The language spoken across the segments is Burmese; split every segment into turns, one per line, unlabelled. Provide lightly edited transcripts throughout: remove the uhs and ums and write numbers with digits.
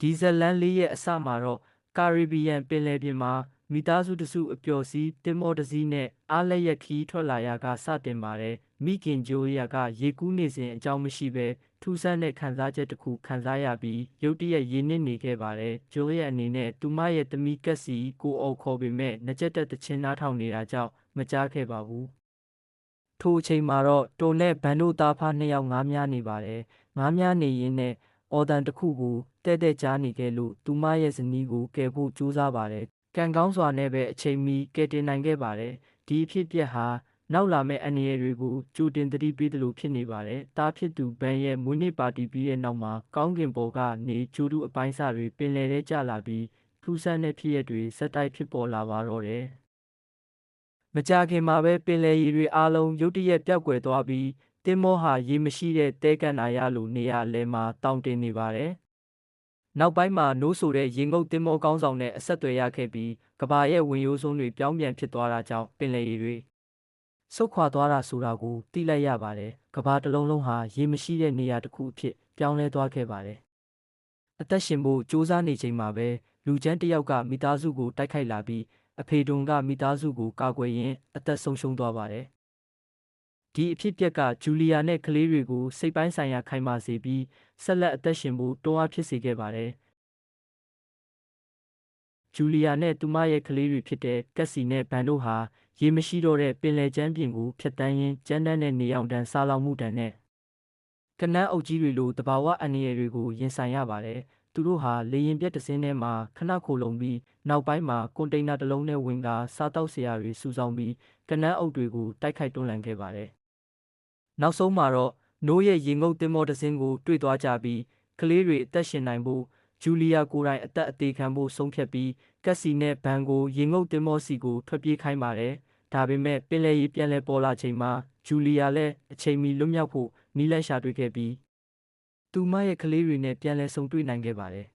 ဒီဇလန်လေးရဲ့အစမှာတော့ကာရစ်ဘီယံပင်လယ်ပြင်မှာမိသားစုတစုအပျော်စီးသင်္ဘောတစ်စီးနဲ့အားလက်ရက်ခီးထွက်လာရာကစတင်ပါတယ်မိခင်ဂျိုးရကရေကူးနေစဉ်အကြောင်းမရှိဘဲထူးဆန်းတဲ့ခံစားချက်တစ်ခုခံစားရပြီးရုတ်တရက်ရေနစ်နေခဲ့ပါတယ်ဂျိုးရအနေနဲ့သူမရဲ့သမီးကက်စီကိုအော်ခေါ်ပေမဲ့နှကြက်တက်တချင်းနားထောင်နေတာကြောင့်မကြားခဲ့ပါဘူးထိုအချိန်မှာတော့တိုနဲ့ဘန်တို့သားဖားနှစ်ယောက်ငားများနေပါတယ်ငားများနေရင်းနဲ့အော်တန်တစ်ခုကိုတဲ့တဲ့ကြားနေခဲ့လို့သူမရဲ့ဇနီးကိုကယ်ဖို့ကြိုးစားပါတယ်ကံကောင်းစွာနဲ့ပဲအချိန်မီကယ်တင်နိုင်ခဲ့ပါတယ်ဒီအဖြစ်အပျက်ဟာနောက်လာမယ့်အန္တရာယ်တွေကိုကြိုတင်သတိပေးသလိုဖြစ်နေပါတယ်တားဖြစ်သူဘန်ရဲ့မွေးနေ့ပါတီပြီးတဲ့နောက်မှာကောင်းကင်ဘော်ကနေဂျိုးတူအပိုင်းစာတွေပင်လယ်ထဲကျလာပြီးထူးဆန်းတဲ့ဖြစ်ရပ်တွေဆက်တိုက်ဖြစ်ပေါ်လာပါတော့တယ်မကြာခင်မှာပဲပင်လယ်ရေတွေအားလုံးရုတ်တရက်ပျောက်ကွယ်သွားပြီးသင်္ဘောဟာရေမရှိတဲ့တဲကန်နာရလိုနေရာလဲမှာတောင်တင်နေပါတယ်နောက်ပိုင်းမှာနိုးဆိုတဲ့ရေငုပ်သင်္ဘောကောင်းဆောင်နဲ့အဆက်အသွယ်ရခဲ့ပြီးကမ္ဘာရဲ့ဝင်ရိုးစွန်းတွေပြောင်းပြန်ဖြစ်သွားတာကြောင့်ပင်လယ်ရေတွေဆုတ်ခွာသွားတာဆိုတာကိုသိလိုက်ရပါတယ်ကမ္ဘာတစ်လုံးလုံးဟာရေမရှိတဲ့နေရာတစ်ခုအဖြစ်ပြောင်းလဲသွားခဲ့ပါတယ်အသက်ရှင်ဖို့စူးစမ်းနေချိန်မှာပဲလူချမ်းတစ်ယောက်ကမိသားစုကိုတိုက်ခိုက်လာပြီးအဖေတွန်ကမိသားစုကိုကာကွယ်ရင်းအသက်ဆုံးရှုံးသွားပါတယ်ဒီအဖြစ်အပျက်ကဂျူလီယာနဲ့ကလေးတွေကိုစိတ်ပိုင်းဆိုင်ရာခိုင်မာစေပြီးဆက်လက်အသက်ရှင်ဖို့တွန်းအားဖြစ်စေခဲ့ပါတယ်ဂျူလီယာနဲ့သူမရဲ့ကလေးတွေဖြစ်တဲ့ကက်စီနဲ့ဘန်တို့ဟာရေမရှိတော့တဲ့ပင်လယ်ကျမ်းပြင်ကိုဖြတ်တန်းရင်းကြမ်းတမ်းတဲ့နေအောင်တန်းစားလောင်မှုတန်းနဲ့ကနန်းအုပ်ကြီးတွေလိုတဘာဝအန္တရာယ်တွေကိုရင်ဆိုင်ရပါတယ်သူတို့ဟာလေရင်ပြက်တစ်စင်းထဲမှာခဏခိုလုံပြီးနောက်ပိုင်းမှာကွန်တိန်နာတစ်လုံးနဲ့ဝင်ကာစားတောက်စရာတွေစုဆောင်းပြီးကနန်းအုပ်တွေကိုတိုက်ခိုက်တွန်းလှန်ခဲ့ပါတယ်နောက်ဆုံးမှာတော့နိုးရဲ့ရေငုပ်သင်္ဘောတစ်စင်းကိုတွေ့သွားကြပြီးကလေးတွေအသက်ရှင်နိုင်ဖို့ဂျူလီယာကိုယ်တိုင်အသက်အသေးခံဖို့ဆုံးဖြတ်ပြီးကက်စီနဲ့ဘန်ကိုရေငုပ်သင်္ဘောစီကိုထွက်ပြေးခိုင်းပါတယ်ဒါပေမဲ့ပင်လယ်ရေပြန်လည်ပေါ်လာချိန်မှာဂျူလီယာလည်းအချိန်မီလွတ်မြောက်ဖို့နည်းလမ်းရှာတွေ့ခဲ့ပြီးသူမရဲ့ကလေးတွေနဲ့ပြန်လည်ဆုံတွေ့နိုင်ခဲ့ပါတယ်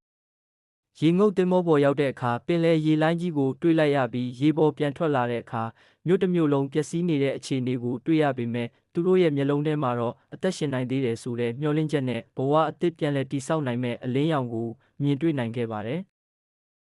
ရေငုပ်သင်္ဘောပေါ်ရောက်တဲ့အခါပင်လယ်ရေလိုင်းကြီးကိုတွေ့လိုက်ရပြီးရေပေါ်ပြန်ထွက်လာတဲ့အခါမြို့တစ်မြို့လုံးပျက်စီးနေတဲ့အခြေအနေကိုတွေ့ရပေမဲ့သူတို့ရဲ့မျက်လုံးထဲမှာတော့အသက်ရှင်နိုင်သေးတယ်ဆိုတဲ့မျှော်လင့်ချက်နဲ့ဘဝအသစ်ပြန်လည်တည်ဆောက်နိုင်မဲ့အလင်းရောင်ကိုမြင်တွေ့နိုင်ခဲ့ပါတယ်